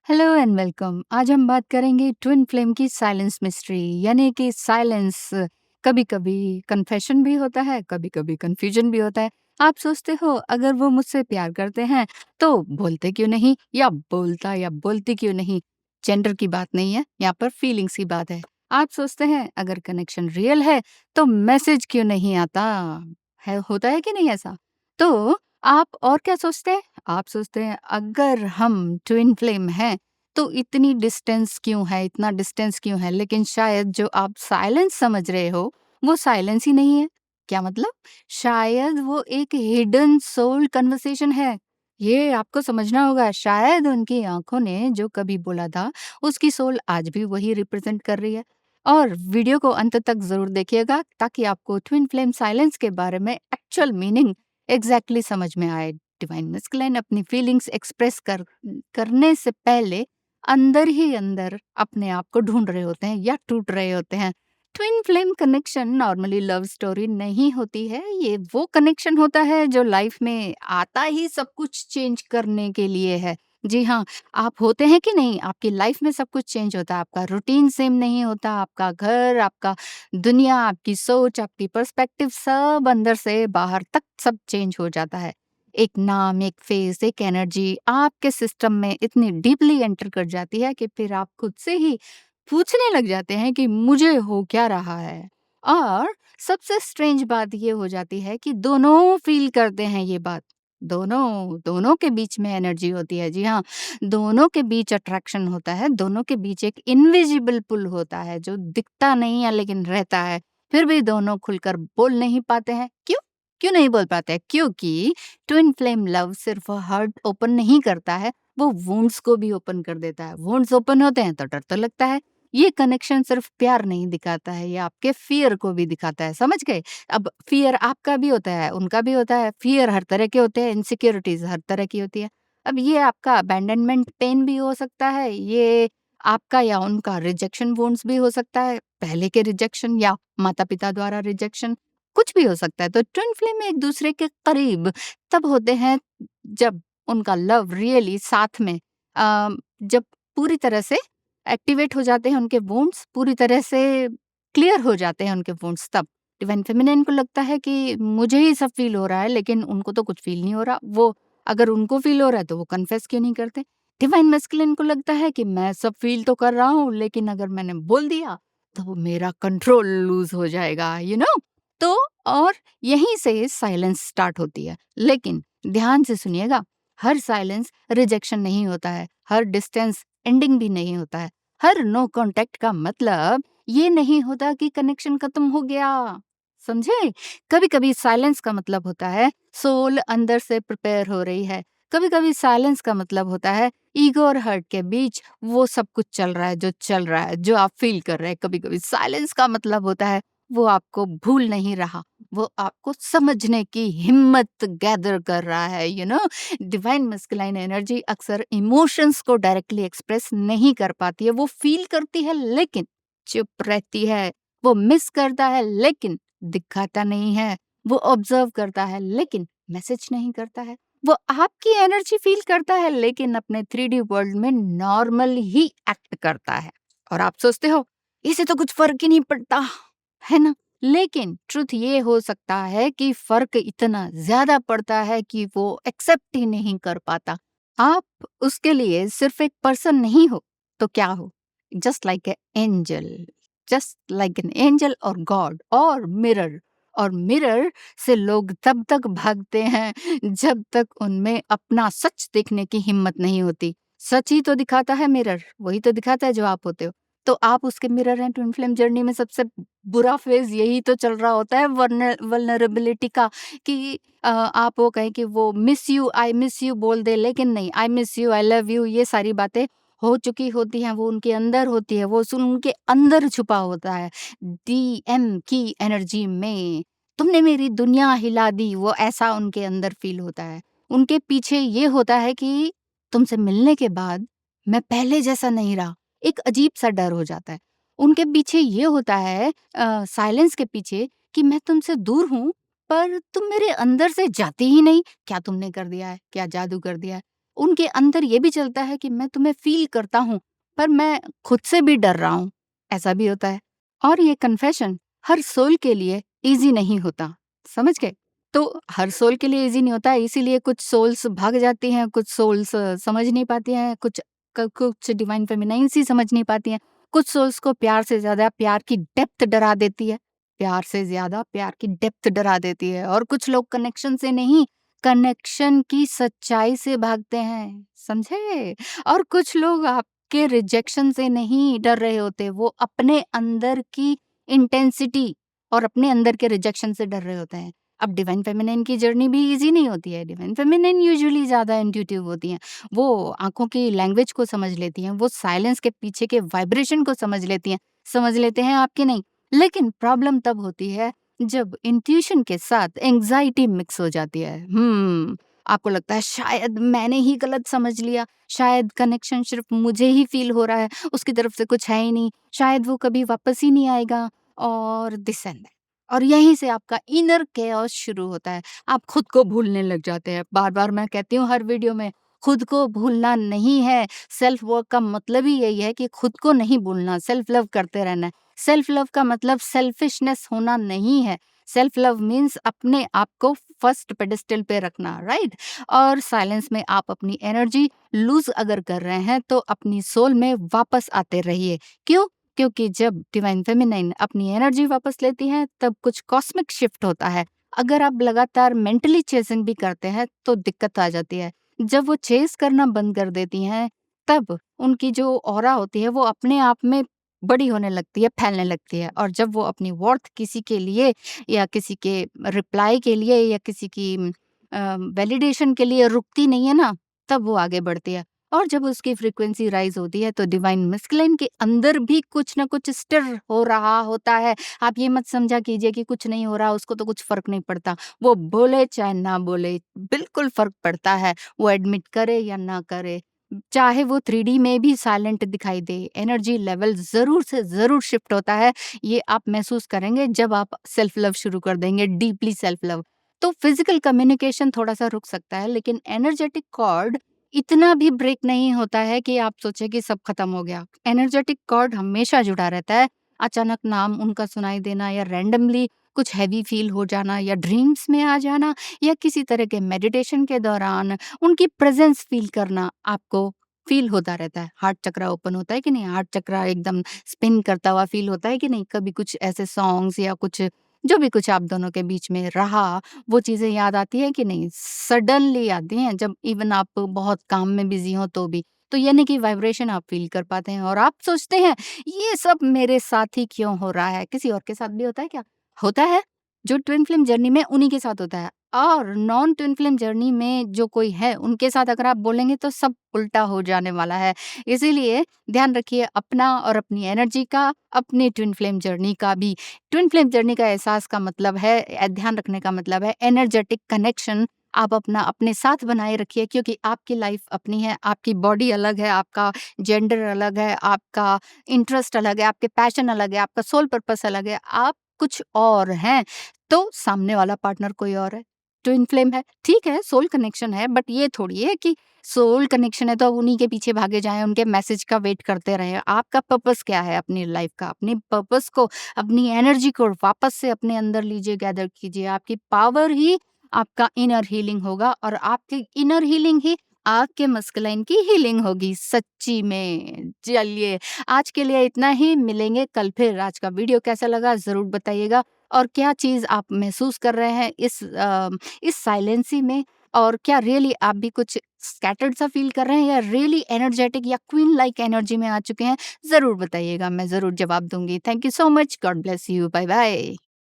Hello and welcome. आज हम बात करेंगे ट्विन फ्लेम की साइलेंस मिस्ट्री, यानी कि साइलेंस कभी कभी कन्फेशन भी होता है, कभी कभी कंफ्यूजन भी होता है। आप सोचते हो अगर वो मुझसे प्यार करते हैं तो बोलते क्यों नहीं, या बोलता या बोलती क्यों नहीं। जेंडर की बात नहीं है, यहाँ पर फीलिंग्स की बात है। आप सोचते हैं अगर कनेक्शन रियल है तो मैसेज क्यों नहीं आता है, होता है कि नहीं ऐसा। तो आप और क्या सोचते हैं? आप सोचते हैं अगर हम ट्विन फ्लेम हैं तो इतनी डिस्टेंस क्यों है, इतना डिस्टेंस क्यों है। लेकिन शायद जो आप साइलेंस समझ रहे हो वो साइलेंस ही नहीं है। क्या मतलब? शायद वो एक हिडन सोल कन्वर्सेशन है। ये आपको समझना होगा। शायद उनकी आंखों ने जो कभी बोला था उसकी सोल आज भी वही रिप्रेजेंट कर रही है। और वीडियो को अंत तक जरूर देखिएगा ताकि आपको ट्विन फ्लेम साइलेंस के बारे में एक्चुअल मीनिंग एग्जैक्टली समझ में आए। डिवाइन मस्कुलाइन अपनी फीलिंग्स एक्सप्रेस करने से पहले अंदर ही अंदर अपने आप को ढूंढ रहे होते हैं या टूट रहे होते हैं। Twin flame connection normally love story नहीं होती है। ये वो कनेक्शन होता है जो लाइफ में आता ही सब कुछ चेंज करने के लिए है। जी हाँ, आप होते हैं कि नहीं, आपकी लाइफ में सब कुछ चेंज होता है। आपका रूटीन सेम नहीं होता, आपका घर, आपका दुनिया, आपकी सोच, आपकी पर्सपेक्टिव, सब अंदर से बाहर तक सब चेंज हो जाता है। एक नाम, एक फेस, एक एनर्जी आपके सिस्टम में इतनी डीपली एंटर कर जाती है कि फिर आप खुद से ही पूछने लग जाते हैं कि मुझे हो क्या रहा है। और सबसे स्ट्रेंज बात ये हो जाती है कि दोनों फील करते हैं ये बात। दोनों दोनों के बीच में एनर्जी होती है। जी हाँ, दोनों के बीच अट्रैक्शन होता है, दोनों के बीच एक इनविजिबल पुल होता है जो दिखता नहीं है लेकिन रहता है। फिर भी दोनों खुलकर बोल नहीं पाते हैं। क्यों? क्यों नहीं बोल पाते? क्योंकि ट्विन फ्लेम लव सिर्फ हार्ट ओपन नहीं करता है, वो वुंड्स को भी ओपन कर देता है। वुंड्स ओपन होते हैं तो डर तो लगता है। ये कनेक्शन सिर्फ प्यार नहीं दिखाता है, ये आपके फियर को भी दिखाता है। समझ गए? अब फियर आपका भी होता है, उनका भी होता है। फियर हर तरह के होते हैं, इनसिक्योरिटीज हर तरह की होती है। अब ये आपका अबैंडनमेंट पेन भी हो सकता है, ये आपका या उनका रिजेक्शन वुंड्स भी हो सकता है, पहले के रिजेक्शन या माता पिता द्वारा रिजेक्शन, कुछ भी हो सकता है। तो ट्विन फ्लेम एक दूसरे के करीब तब होते हैं जब उनका लव रियली साथ में, जब पूरी तरह से एक्टिवेट हो जाते हैं उनके वुंड्स, पूरी तरह से क्लियर हो जाते हैं उनके वुंड्स। तब डिवाइन फेमिनिन को लगता है कि मुझे ही सब फील हो रहा है, लेकिन उनको तो कुछ फील नहीं हो रहा। वो अगर उनको फील हो रहा है तो वो कन्फेस क्यों नहीं करते। डिवाइन मैस्कुलिन को लगता है कि मैं सब फील तो कर रहा हूँ, लेकिन अगर मैंने बोल दिया तो वो मेरा कंट्रोल लूज हो जाएगा, तो और यहीं से साइलेंस स्टार्ट होती है। लेकिन ध्यान से सुनिएगा, हर साइलेंस रिजेक्शन नहीं होता है, हर डिस्टेंस एंडिंग भी नहीं होता है, हर नो कांटेक्ट का मतलब ये नहीं होता कि कनेक्शन खत्म हो गया। समझे? कभी कभी साइलेंस का मतलब होता है सोल अंदर से प्रिपेयर हो रही है। कभी कभी साइलेंस का मतलब होता है ईगो और हर्ट के बीच वो सब कुछ चल रहा है जो चल रहा है, जो आप फील कर रहे हैं। कभी कभी साइलेंस का मतलब होता है वो आपको भूल नहीं रहा, वो आपको समझने की हिम्मत गैदर कर रहा है। डिवाइन मस्कुलाइन एनर्जी अक्सर इमोशंस को डायरेक्टली एक्सप्रेस नहीं कर पाती है। वो फील करती है लेकिन चुप रहती है। वो मिस करता है लेकिन दिखाता नहीं है। वो ऑब्जर्व करता है लेकिन मैसेज नहीं करता है। वो आपकी एनर्जी फील करता है लेकिन अपने 3D वर्ल्ड में नॉर्मल ही एक्ट करता है। और आप सोचते हो इसे तो कुछ फर्क ही नहीं पड़ता, है ना? लेकिन ट्रुथ ये हो सकता है कि फर्क इतना ज्यादा पड़ता है कि वो एक्सेप्ट ही नहीं कर पाता। आप उसके लिए सिर्फ एक पर्सन नहीं हो तो क्या हो? Just like a angel, just like an angel और गॉड और मिरर। और मिरर से लोग तब तक भागते हैं जब तक उनमें अपना सच देखने की हिम्मत नहीं होती। सच ही तो दिखाता है मिरर, वही तो दिखाता है जो आप होते हो। तो आप उसके मिरर हैं। ट्विन फ्लेम जर्नी में सबसे बुरा फेज यही तो चल रहा होता है, वल्नरेबिलिटी का, कि आप वो कहें कि वो miss you, I miss you बोल दे, लेकिन नहीं, I miss you, I love you, ये सारी बातें हो चुकी होती हैं, वो उनके अंदर होती है, वो सुन उनके अंदर छुपा होता है। डीएम की एनर्जी में तुमने मेरी दुनिया हिला दी, वो ऐसा उनके अंदर फील होता है। उनके पीछे ये होता है कि तुमसे मिलने के बाद मैं पहले जैसा नहीं रहा। एक अजीब सा डर हो जाता है। उनके पीछे ये होता है, साइलेंस के पीछे, कि मैं तुमसे दूर हूँ पर तुम मेरे अंदर से जाती ही नहीं। क्या तुमने कर दिया है? क्या जादू कर दिया है? उनके अंदर ये भी चलता है कि मैं तुम्हें फ़ील करता हूँ, पर मैं खुद से भी डर रहा हूँ, ऐसा भी होता है। और ये कन्फेशन हर सोल के लिए ईज़ी नहीं होता, समझ गए? तो हर सोल के लिए ईज़ी नहीं होता है, इसीलिए कुछ सोल्स भाग जाती हैं, कुछ सोल्स समझ नहीं पाती हैं, कुछ डिवाइन फेमिनाइन्स ही समझ नहीं पाती हैं। कुछ सोल्स को प्यार से ज़्यादा प्यार की डेप्थ डरा देती है, प्यार से ज़्यादा प्यार की डेप्थ डरा देती है, और कुछ लोग कनेक्शन से नहीं, कनेक्शन की सच्चाई से भागते हैं, समझे? और कुछ लोग आपके रिजेक्शन से नहीं डर रहे होते, वो अपने अंदर की इंटेंसिटी और अपने अंदर के रिजेक्शन से डर रहे होते हैं। अब डिवाइन फेमिनिन की जर्नी भी ईज़ी नहीं होती है, डिवाइन फेमिनिन यूजुअली ज़्यादा इंट्यूटिव होती हैं। वो आँखों की लैंग्वेज को समझ लेती हैं, वो साइलेंस के पीछे के वाइब्रेशन को समझ लेती हैं, समझ लेते हैं आप कि नहीं? लेकिन प्रॉब्लम तब होती है जब इंट्यूशन के साथ एंग्ज़ायटी मिक्स हो जाती है। आपको लगता है शायद मैंने ही गलत समझ लिया, शायद कनेक्शन सिर्फ़ मुझे ही फ़ील हो रहा है, उसकी तरफ से कुछ है ही नहीं, शायद वो कभी वापस ही नहीं आएगा, और दिस एंड दैट। और यहीं से आपका इनर केओस शुरू होता है। आप खुद को भूलने लग जाते हैं। बार-बार मैं कहती हूँ हर वीडियो में, खुद को भूलना नहीं है। सेल्फ वर्क का मतलब ही यही है कि खुद को नहीं भूलना, सेल्फ लव करते रहना है। सेल्फ लव का मतलब सेल्फिशनेस होना नहीं है। सेल्फ लव मीन्स अपने आप को फर्स्ट पेडेस्टल पे रखना, राइट? और साइलेंस में आप अपनी एनर्जी लूज़ अगर कर रहे हैं तो अपनी सोल में वापस आते रहिए। क्यों? क्योंकि जब डिवाइन फेमिनाइन अपनी एनर्जी वापस लेती हैं तब कुछ कॉस्मिक शिफ्ट होता है। अगर आप लगातार मेंटली चेजिंग भी करते हैं तो दिक्कत आ जाती है। जब वो चेज़ करना बंद कर देती हैं, तब उनकी जो ऑरा होती है वो अपने आप में बड़ी होने लगती है, फैलने लगती है, और जब वो अपनी वर्थ किसी के लिए या किसी के रिप्लाई के लिए या किसी की वैलिडेशन के लिए रुकती नहीं है ना, तब वो आगे बढ़ती है। और जब उसकी फ्रीक्वेंसी राइज़ होती है तो डिवाइन मैस्कुलिन के अंदर भी कुछ न कुछ स्टिर हो रहा होता है। आप ये मत समझा कीजिए कि कुछ नहीं हो रहा, उसको तो कुछ फ़र्क नहीं पड़ता। वो बोले चाहे ना बोले, बिल्कुल फ़र्क पड़ता है, वो एडमिट करे या ना करे। चाहे वो 3D में भी साइलेंट दिखाई दे, एनर्जी लेवल ज़रूर से ज़रूर शिफ्ट होता है। ये आप महसूस करेंगे जब आप सेल्फ लव शुरू कर देंगे, डीपली सेल्फ लव। तो फिज़िकल कम्युनिकेशन थोड़ा-सा रुक सकता है, लेकिन एनर्जेटिक कॉर्ड इतना भी ब्रेक नहीं होता है कि आप सोचें कि सब खत्म हो गया। एनर्जेटिक कॉर्ड हमेशा जुड़ा रहता है। अचानक नाम उनका सुनाई देना, या रैंडमली कुछ हेवी फ़ील हो जाना, या ड्रीम्स में आ जाना, या किसी तरह के मेडिटेशन के दौरान उनकी प्रेज़ेंस फ़ील करना आपको फ़ील होता रहता है। हार्ट चक्रा ओपन होता है कि नहीं? हार्ट चक्रा एकदम स्पिन करता हुआ फ़ील होता है कि नहीं? कभी कुछ ऐसे सॉन्ग्स या कुछ जो भी कुछ आप दोनों के बीच में रहा, वो चीज़ें याद आती हैं कि नहीं? सडनली आती हैं, जब इवन आप बहुत काम में बिज़ी हों तो भी। तो यानी कि वाइब्रेशन आप फ़ील कर पाते हैं, और आप सोचते हैं ये सब मेरे साथ ही क्यों हो रहा है? किसी और के साथ भी होता है क्या? होता है। जो ट्विन फ्लेम जर्नी में उन्हीं के साथ होता है, और नॉन ट्विन फ्लेम जर्नी में जो कोई है उनके साथ अगर आप बोलेंगे तो सब उल्टा हो जाने वाला है। इसीलिए ध्यान रखिए अपना और अपनी एनर्जी का, अपनी ट्विन फ्लेम जर्नी का भी। ट्विन फ्लेम जर्नी का एहसास का मतलब है, ध्यान रखने का मतलब है एनर्जेटिक कनेक्शन। आप अपना अपने साथ बनाए रखिए, क्योंकि आपकी लाइफ अपनी है, आपकी बॉडी अलग है, आपका जेंडर अलग है, आपका इंटरेस्ट अलग है, आपके पैशन अलग है, आपका सोल पर्पस अलग है, आप कुछ और हैं, तो सामने वाला पार्टनर कोई और है। ट्विन फ्लेम है, ठीक है, सोल कनेक्शन है, बट ये थोड़ी है कि सोल कनेक्शन है तो अब उन्हीं के पीछे भागे जाएँ, उनके मैसेज का वेट करते रहें। आपका पर्पस क्या है अपनी लाइफ का? अपने पर्पस को, अपनी एनर्जी को वापस से अपने अंदर लीजिए, गैदर कीजिए। आपकी पावर ही आपका इनर हीलिंग होगा, और आपकी इनर हीलिंग ही आपके मस्कुलाइन की हीलिंग होगी, सच्ची में। चलिए, आज के लिए इतना ही, मिलेंगे कल फिर। आज का वीडियो कैसा लगा ज़रूर बताइएगा, और क्या चीज़ आप महसूस कर रहे हैं इस साइलेंसी में, और क्या रियली आप भी कुछ स्कैटर्ड सा फ़ील कर रहे हैं, या रियली एनर्जेटिक या क्वीन लाइक एनर्जी में आ चुके हैं? ज़रूर बताइएगा, मैं ज़रूर जवाब दूँगी। Thank you so much, God bless you, bye bye.